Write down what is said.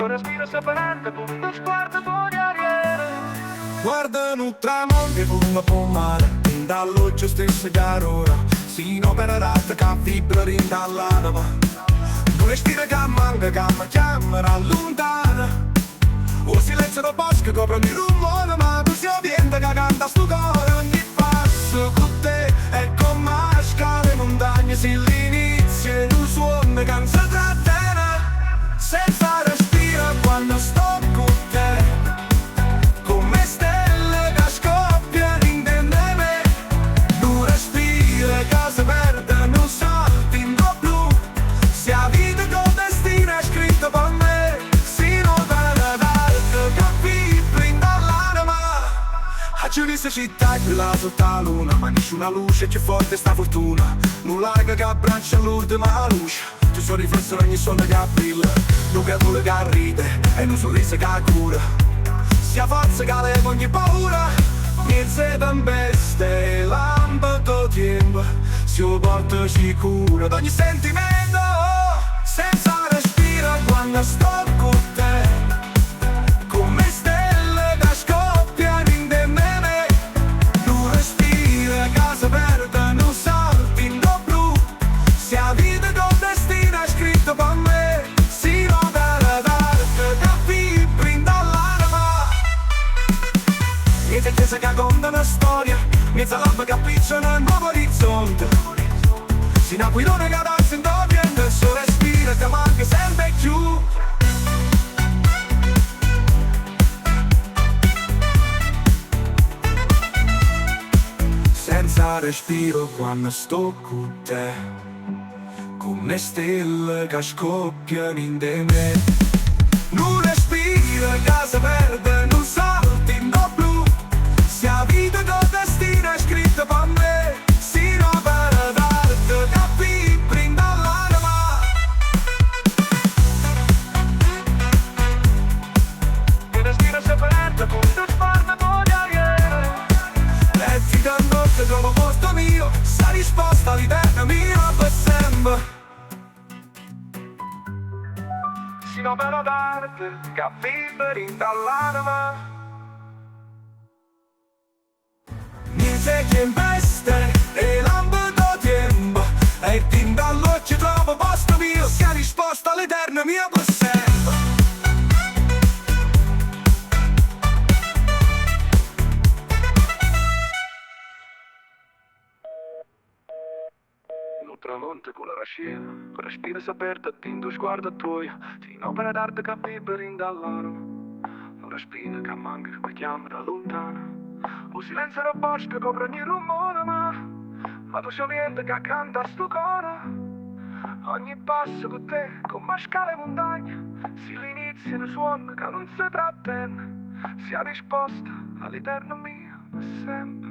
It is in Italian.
respiro separante con uno sguardo vogliariere. Guardano un tramonto con una pomata, dall'occhio stesso chiarora, si opera rata che vibra dall'anima. Non respira che manca, che mi chiama allontana. O silenzio del bosco copre ogni rumore, ma tu sei ambiente che canta sto cuore. Ogni passo con te è come scale montagne, se l'inizio tu suoni che non si trattiene. Senza respiro quando sto con te, come stelle che scoppiano in me. Tu respiro che si perde, non salti in blu. Se la vita con destino è scritto per me, si nota d'arte che vibra dall'anima. A giudizio città è quella sotto la luna, ma nessuna luce più forte sta fortuna. Nulla che abbraccia l'ultima luce, tu sei riflesso ogni sole che brilla. Un creatura che ride e un sorriso che cura, sia forza che leva ogni paura. Niente tempeste, lampo tempo, si porta sicuro ad ogni sentimento. Senza respiro quando sto con te, come stelle che scoppiano in me. Tu respiri che si perde, non salti in blu. Se la vita con destino è scritto per me, si nota d'arte che vibra dall'anima. Niente intesa che conta una storia, mezza lampa che appicciano un nuovo orizzonte. Si un aquilone che danza in dovente, il sole respira che manca sempre più. Senza respiro quando sto con te, come stelle che scoppiano in me. Non respiro che si perde, non salti in blu. Se la vita con destino è scritto per me, si opera d'arte che vibra dall'anima. Che respiro separante con uno sguardo vogliariere. Letti da notte trovo posto mio, sta risposta all'eterno mio per sempre. Si opera d'arte che vibra dall'anima. Niente che investe e lampo tempo, e fin dall'occhio trovo posto mio, sia risposta all'eterno mio per sempre. Un tramonto con la rascina, con respiro aperto, tinto sguardo tuo. Si un'opera d'arte che vibra dall'anima. Un respiro che manca, che mi chiama da lontano. Un silenzio del bosco copre ogni rumore, ma tu sei niente che canta sto cuore. Ogni passo con te, come scale montagne, si l'inizio e il suono che non si trattiene. Sia risposta all'eterno mio, per sempre.